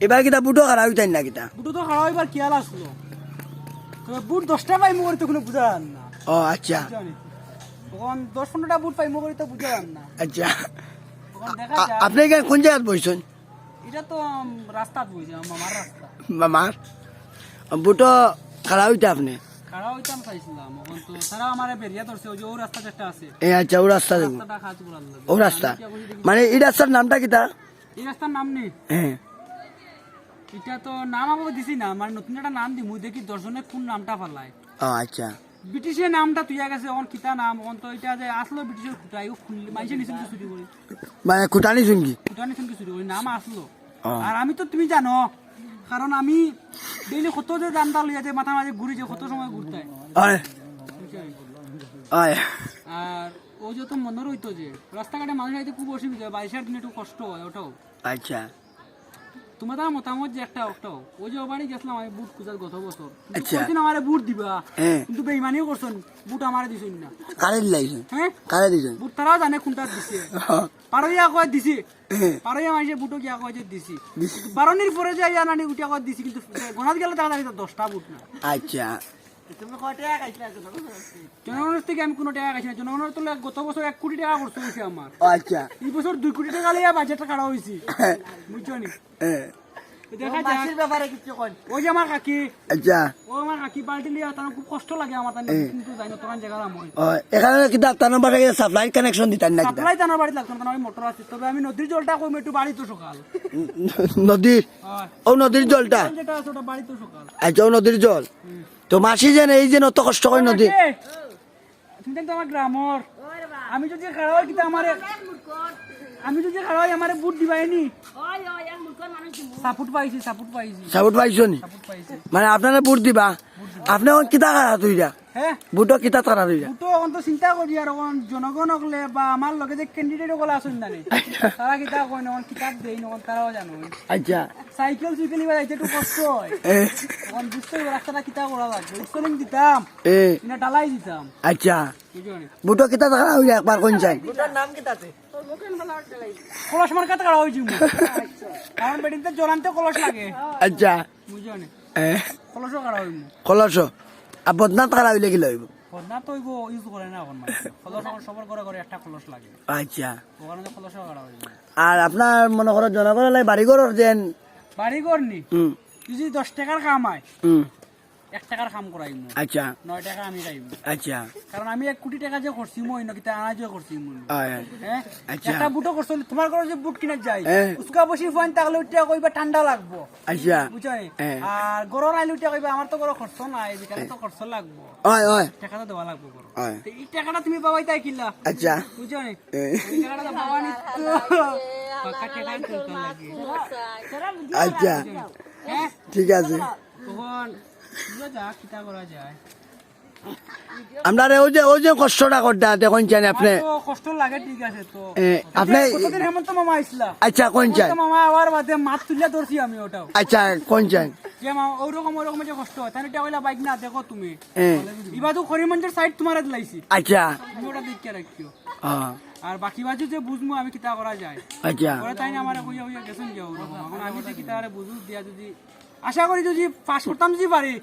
এবার কিতা বুটো খারাপ হইতাই না কিতা? বুটো তো খারাপ এবার খেয়াল আসলো, তবে বুট 10টা পাইমো করে তো কোনো বুঝা যান না। ও আচ্ছা তখন 10-15টা বুট পাইমো করে তো বুঝা যান না। আচ্ছা। তখন দেখা যায় আপনি এখানে কোন জায়গায় বসছেন? এটা তো রাস্তাত বইছে, মামার রাস্তা। মামার বুটো খারাপ হইতা আপনি? খারাপ হইতাম চাইছিলাম, এখন তো তারা আমারে বেরিয়া ধরছে, ওই যে ও রাস্তা একটা আছে, এ আচ্ছা, ও রাস্তা যাবো, রাস্তাটা খাজ করার লাগে। ও রাস্তা মানে এই রাস্তার নামটা কিতা? এই রাস্তার নাম নেই, হ্যাঁ এটা তো নাম আমি দিছি না, মানে নতুন একটা নাম দিমু, দেখি দর্শনে কোন নামটা ফালায়। ও আচ্ছা। ব্রিটিশের নামটা তুইয়া গেছে, এখন কিতা নাম, এখন তো এটা যে আসলো ব্রিটিশের খুঁটা, ইও খুললি মাইসে নিছেন কি চুরি করি, মানে কুটানি শুনকি? খুঁটা নিছেন কি চুরি করি, নাম আসলো। ও। আর আমি তো তুমি জানো, কারণ আমি ডেইলি কত যে দামটা লইয়া যে মাথা মাঝে ঘুরি, যে কত সময় ঘুরতে ওই ওই আর ও যে তো মনে রইতো যে রাস্তাঘাটে মানুষ আইতে খুব অসুবিধা হয়, বাইশের দিনে একটু কষ্ট হয়, ওটাও আচ্ছা তোমার তার মতামত যে একটাও ওই যে ওবারই গেছিলাম আমি বুট খুঁজার গত বছর, আচ্ছা। আমারে বুট দিবা, হ্যাঁ কিন্তু বেইমানিও করছেন, বুট আমারে দিছেন না। কারে দিলাইছেন? হ্যাঁ কারে দিছেন? বুট তারাও জানে কোনটা দিছে, পারইয়া কয় দিছি, পারইয়া মাইসে বুটও গিয়া কয় যে দিছি, বারণির পরে যে ইয়া নানি উঠিয়া কয় দিছি, কিন্তু গনাত গেলে দেখা যায় 10টা বুট না। আচ্ছা জনগণের থেকে আমি কোনো টাকা খাইছি না, জনগণের তো গত বছর 1 কোটি টাকা খরচ হয়েছে আমার, আচ্ছা এই বছর 2 কোটি টাকা লিয়া বাজেটটা কাটা হয়েছি, বুঝছো নি? দেখা যায় ওই যে আমার কাকি, আচ্ছা ও আমার কাকি বালতি লিয়া, তার খুব কষ্ট লাগে আমার, কিন্তু যাই না তখন জায়গা মই এখানে কিতা তার নাম্বারে সাপ্লাই কানেকশন দিতেন না কিতা? সাপ্লাই তার বাড়িতে লাগতো না, কারণ আমি মোটর আছে, তবে আমি নদীর জলটা কম একটু বাড়ি তো সকাল, নদীর? ও নদীর জলটা? যেটা আছে ওটা বাড়ি তো সকাল। আচ্ছা, ও নদীর জল তো মাসি যেন এই যে অত কষ্ট করে নদী। তুমি তো আমার গ্রামর, আমি যদি খারাপ কিন্তু আমারে, আমি যদি খারাপ আমারে বুট দিবাইনি, সাপোর্ট পাইছি সাপোর্ট পাইছো নি? সাপোর্ট পাইছি। মানে আপনারা বুট দিবা, আপনি এখন কিতা খারা তুইরা হ্যাঁ বুটো কিতা তারা তুইরা? বুটো এখন তো চিন্তা করি, আর এখন জনগণ হলে বা আমার লগে যে ক্যান্ডিডেট গুলো আসুন না রে, তারা কিতা কয় না, কিতাব দেই না, তারাও জানো। আচ্ছা সাইকেল যাইতে একটু কষ্ট হয়, এখন বুঝতে রাস্তাটা কিতা করা লাগবে, স্কুলিং দিতাম না ডালাই দিতাম। আচ্ছা বুঝো নি? বুটো কিতা তারা হইয়া একবার কোন চাই? কলস মার্কাতে কাটা হয়েছি, কারণ বেডিতে জ্বলান্তে কলস লাগে। আচ্ছা বুঝো নি? কলসও কাটা হইব, কলস আর বদনাথ কারা হইলে কি লইব? না তো হইব ইউজ করে না এখন, মানে কলস এখন সবার ঘরে ঘরে একটা কলস লাগে, আচ্ছা। ওখানে তো কলসও কাটা হইব। আর আপনার মনে করো জনগণের লাই বাড়ি ঘর যেন বাড়ি করনি যদি 10 টাকার কাম হয়, 1 টাকার কাম করাইম, আচ্ছা 9 টাকা আমি খাইব, আচ্ছা কারণ আমি 1 কোটি টাকা যে করছি মই নকিতা আনাজ করছি মই। আয়, হ্যাঁ আচ্ছা। একটা বুটো করছ, তোমার ঘরে যে বুট কিনা যায় হ্যাঁ। উসকা বসি ফোন তাহলে উঠিয়া কইবা ঠান্ডা লাগবো, আচ্ছা বুঝছো নি? হ্যাঁ। আর গরম আইলে উঠিয়া কইবা আমার তো গরম খরচ নাই, এদিকে তো খরচ লাগবো, ওই ওই টাকা তো দেওয়া লাগবো গরম। ওই তো এই টাকাটা তুমি পাবাই তাই কিলা, আচ্ছা বুঝছো নি? এ, এই টাকাটা তো পাবা নি তো পাকা টাকা তুলতে লাগে। আচ্ছা হ্যাঁ ঠিক আছে। তখন বুঝা যাক কিটা করা যায়। আমরা ওই যে কষ্টটা করতে দেখুন চান আপনি তো কষ্ট লাগে, ঠিক আছে তো আপনি কতদিন হেমন্ত মামা আইসলা, আচ্ছা কোন চান? হেমন্ত মামা আবার বাদে মাছ তুলিয়া ধরছি আমি, ওটাও আচ্ছা কোন চান? যে মামা ওরকম যে কষ্ট হয়, তাহলে এটা কইলা বাইক না দেখো তুমি, হ্যাঁ। ইবাদু করিমঞ্জের সাইড তোমার দিলাইছি, আচ্ছা তুমি ওটা দেখিয়া রাখিও, হ্যাঁ, আর বাকি বাজু যে বুঝমু আমি কিতা করা যায়, আচ্ছা ওরা তাই না আমার কইয়া গেছেন যে ওরকম, এখন আমি যে কিতা আরে বুঝু দিয়া যদি আশা করি যদি পাস করতাম যদি পারি,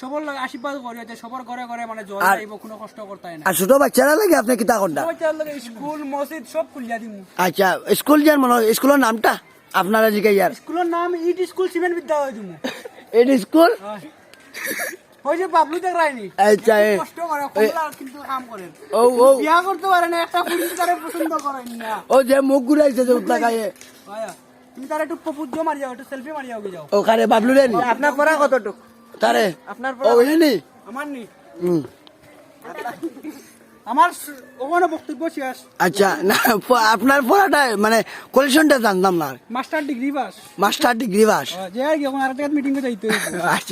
সবার লগে আশীর্বাদ করি যে সবার ঘরে ঘরে মানে জল যাইব, কোনো কষ্ট করতে হয় না। আর ছোট বাচ্চারা লাগে আপনি কিতা করতে? ওইটার লগে স্কুল মসজিদ সব খুলিয়া দিমু। আচ্ছা স্কুল যান মনে স্কুলের নামটা আপনারা জিজ্ঞাসা ইয়ার? স্কুলের নাম ইট স্কুল সিমেন্ট বিদ্যালয় দিমু। এটি স্কুল ওই যে বাবলু দেখ রাইনি, আচ্ছা কষ্ট করে কমলা কিন্তু কাম করে, ও ও বিয়া করতে পারে না, একটা পুলিশ তারে পছন্দ করেন না। ও যে মুখ ঘুরাইছে যে উঠলা গায়ে, আয়া তুমি তার একটু পপুজ মারি যাও, একটু সেলফি মারি যাও, যাও। ওখানে বাবলু রে নি আপনার পড়া কতটুক? তারে আপনার ও নি আমার নি আমার ওখানে বক্তব্য শেষ। আচ্ছা না আপনার পড়াটা মানে কোয়ালিফিকেশনটা জানতাম না, master degree pass, master degree pass. যে আর কি এখন আরেকটা মিটিং এ যাইতে হইব। আচ্ছা